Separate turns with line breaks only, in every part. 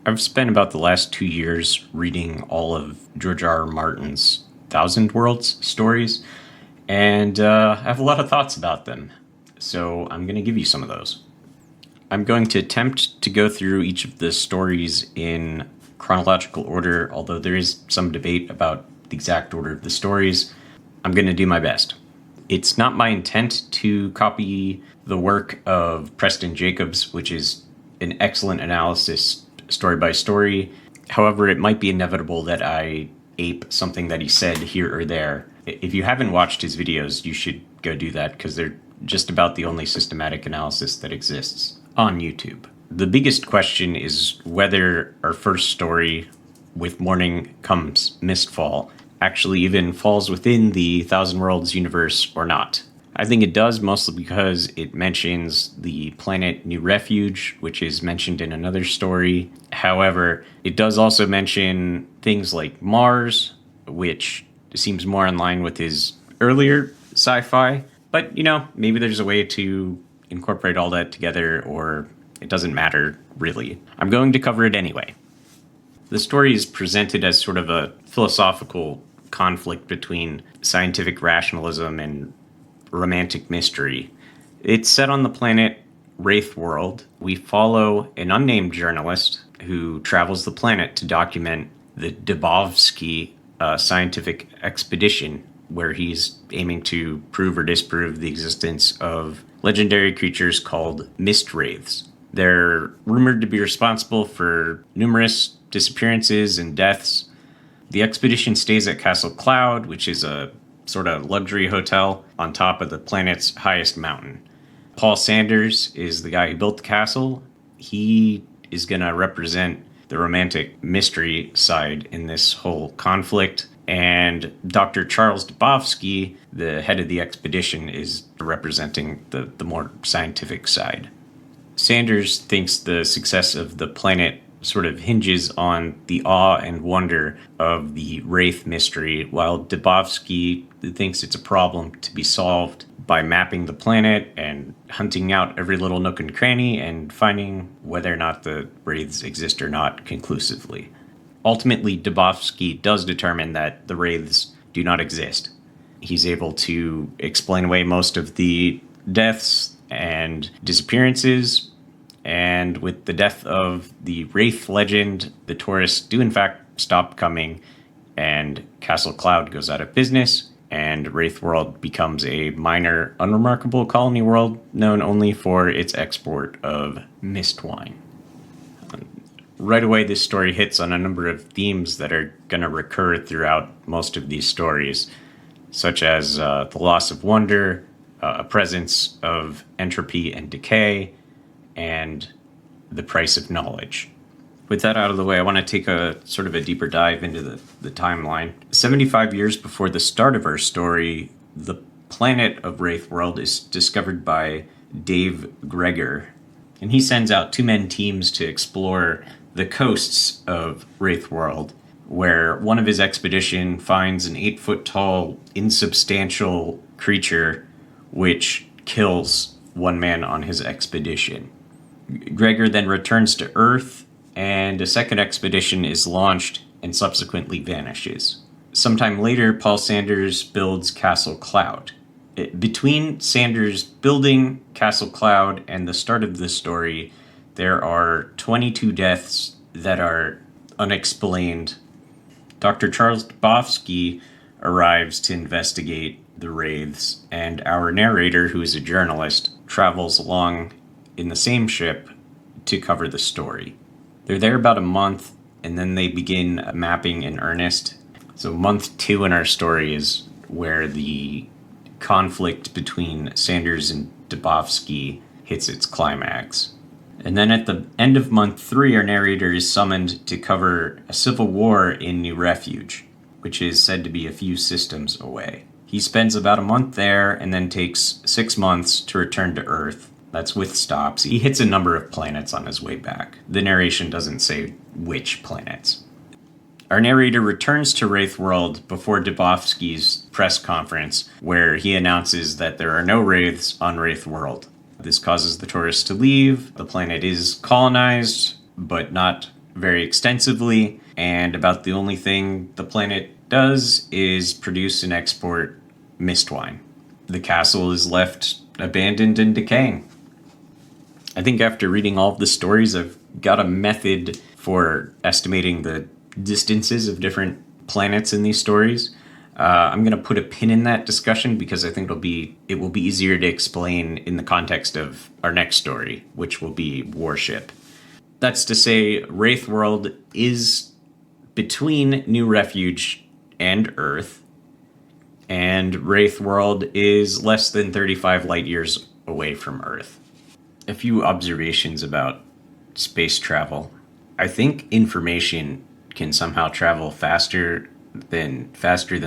I've spent about the last 2 years reading all of George R. R. Martin's Thousand Worlds stories, and I have a lot of thoughts about them. So I'm going to give you some of those. I'm going to attempt to go through each of the stories in chronological order, although there is some debate about the exact order of the stories. I'm going to do my best. It's not my intent to copy the work of Preston Jacobs, which is an excellent analysis story by story. However, it might be inevitable that I ape something that he said here or there. If you haven't watched his videos, you should go do that because they're just about the only systematic analysis that exists on YouTube. The biggest question is whether our first story with Morning Comes Mistfall actually even falls within the Thousand Worlds universe or not. I think it does, mostly because it mentions the planet New Refuge, which is mentioned in another story. However, it does also mention things like Mars, which seems more in line with his earlier sci-fi. But, maybe there's a way to incorporate all that together, or it doesn't matter, really. I'm going to cover it anyway. The story is presented as sort of a philosophical conflict between scientific rationalism and romantic mystery. It's set on the planet Wraithworld. We follow an unnamed journalist who travels the planet to document the Dubovsky scientific expedition, where he's aiming to prove or disprove the existence of legendary creatures called mist wraiths. They're rumored to be responsible for numerous disappearances and deaths. The expedition stays at Castle Cloud, which is a sort of luxury hotel on top of the planet's highest mountain. Paul Sanders is the guy who built the castle. He is going to represent the romantic mystery side in this whole conflict. And Dr. Charles Dubovsky, the head of the expedition, is representing the more scientific side. Sanders thinks the success of the planet sort of hinges on the awe and wonder of the Wraith mystery, while Dubovsky thinks it's a problem to be solved by mapping the planet and hunting out every little nook and cranny and finding whether or not the Wraiths exist or not conclusively. Ultimately, Dubovsky does determine that the Wraiths do not exist. He's able to explain away most of the deaths and disappearances, and with the death of the Wraith legend, the tourists do in fact stop coming, and Castle Cloud goes out of business, and Wraithworld becomes a minor, unremarkable colony world known only for its export of mist wine. Right away, this story hits on a number of themes that are going to recur throughout most of these stories, such as the loss of wonder, a presence of entropy and decay, and the price of knowledge. With that out of the way, I want to take a sort of a deeper dive into the timeline. 75 years before the start of our story, the planet of Wraithworld is discovered by Dave Gregor, and he sends out two-man teams to explore the coasts of Wraithworld, where one of his expedition finds an 8-foot-tall, insubstantial creature which kills one man on his expedition. Gregor then returns to Earth, and a second expedition is launched and subsequently vanishes. Sometime later, Paul Sanders builds Castle Cloud. Between Sanders building Castle Cloud and the start of the story, there are 22 deaths that are unexplained. Dr. Charles Dubovsky arrives to investigate the Wraiths, and our narrator, who is a journalist, travels along in the same ship to cover the story. They're there about a month, and then they begin mapping in earnest. So month 2 in our story is where the conflict between Sanders and Dubovsky hits its climax. And then at the end of month 3, our narrator is summoned to cover a civil war in New Refuge, which is said to be a few systems away. He spends about a month there and then takes 6 months to return to Earth. That's with stops. He hits a number of planets on his way back. The narration doesn't say which planets. Our narrator returns to Wraithworld before Dubovsky's press conference, where he announces that there are no Wraiths on Wraithworld. This causes the tourists to leave. The planet is colonized, but not very extensively, and about the only thing the planet does is produce and export mist wine. The castle is left abandoned and decaying. I think after reading all of the stories, I've got a method for estimating the distances of different planets in these stories. I'm going to put a pin in that discussion because I think it will be easier to explain in the context of our next story, which will be Warship. That's to say, Wraithworld is between New Refuge and Earth, and Wraithworld is less than 35 light years away from Earth. A few observations about space travel. I think information can somehow travel faster than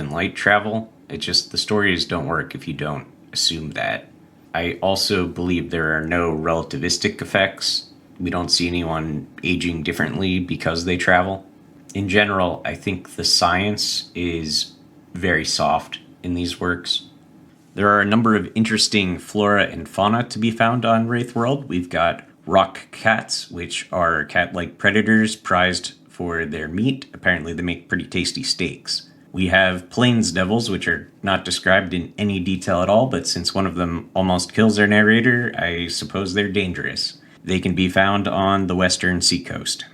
light travel. It's just the stories don't work if you don't assume that. I also believe there are no relativistic effects. We don't see anyone aging differently because they travel. In general, I think the science is very soft in these works. There are a number of interesting flora and fauna to be found on Wraithworld. We've got rock cats, which are cat-like predators prized for their meat. Apparently they make pretty tasty steaks. We have plains devils, which are not described in any detail at all, but since one of them almost kills our narrator, I suppose they're dangerous. They can be found on the western seacoast.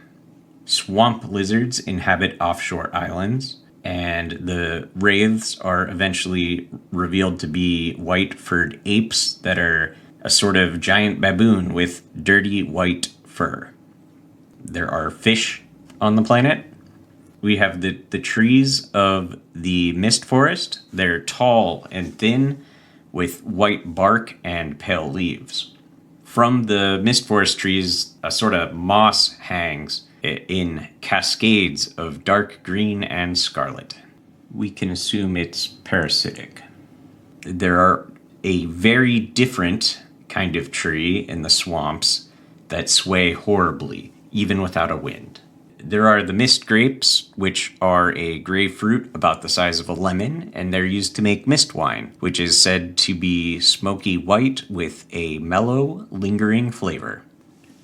Swamp lizards inhabit offshore islands, and the wraiths are eventually revealed to be white-furred apes that are a sort of giant baboon with dirty white fur. There are fish on the planet. We have the trees of the mist forest. They're tall and thin with white bark and pale leaves. From the mist forest trees, a sort of moss hangs in cascades of dark green and scarlet. We can assume it's parasitic. There are a very different kind of tree in the swamps that sway horribly, even without a wind. There are the mist grapes, which are a gray fruit about the size of a lemon, and they're used to make mist wine, which is said to be smoky white with a mellow, lingering flavor.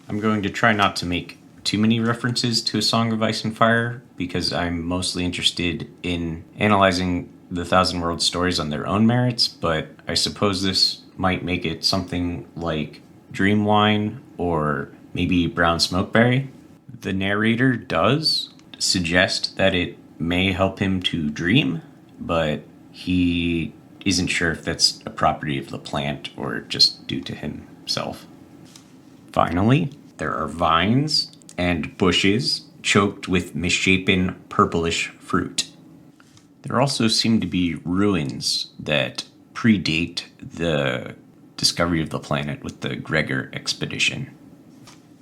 I'm going to try not to make too many references to A Song of Ice and Fire, because I'm mostly interested in analyzing the Thousand Worlds stories on their own merits, but I suppose this might make it something like Dream Wine or maybe Brown Smokeberry. The narrator does suggest that it may help him to dream, but he isn't sure if that's a property of the plant or just due to himself. Finally, there are vines and bushes choked with misshapen purplish fruit. There also seem to be ruins that predate the discovery of the planet with the Gregor expedition.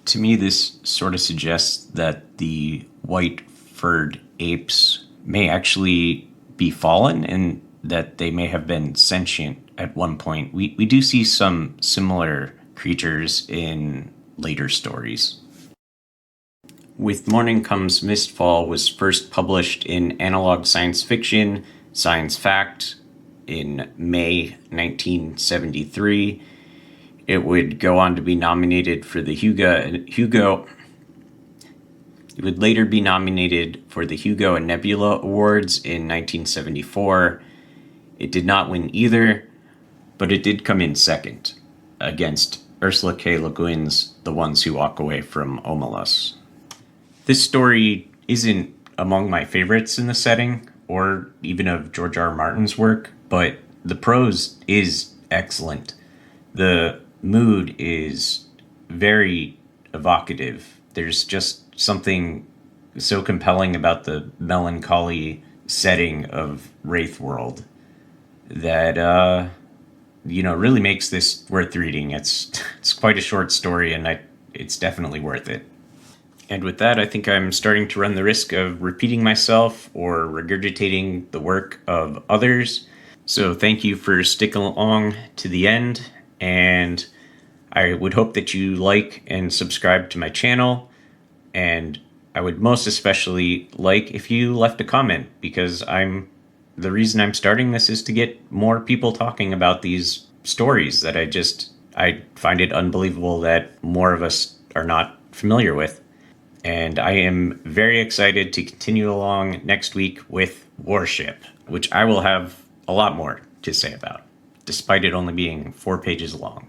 To me, this sort of suggests that the white-furred apes may actually be fallen and that they may have been sentient at one point. We do see some similar creatures in later stories. With Morning Comes Mistfall was first published in Analog Science Fiction, Science Fact in May 1973. It would go on to be nominated for the Hugo. It would later be nominated for the Hugo and Nebula Awards in 1974. It did not win either, but it did come in second against Ursula K. Le Guin's The Ones Who Walk Away from Omelas. This story isn't among my favorites in the setting, or even of George R. R. Martin's work, but the prose is excellent. The mood is very evocative. There's just something so compelling about the melancholy setting of Wraithworld that really makes this worth reading. It's quite a short story, and it's definitely worth it. And with that, I think I'm starting to run the risk of repeating myself or regurgitating the work of others. So thank you for sticking along to the end, and I would hope that you like and subscribe to my channel, and I would most especially like if you left a comment, because the reason I'm starting this is to get more people talking about these stories that I find it unbelievable that more of us are not familiar with. And I am very excited to continue along next week with Warship, which I will have a lot more to say about, despite it only being 4 pages long.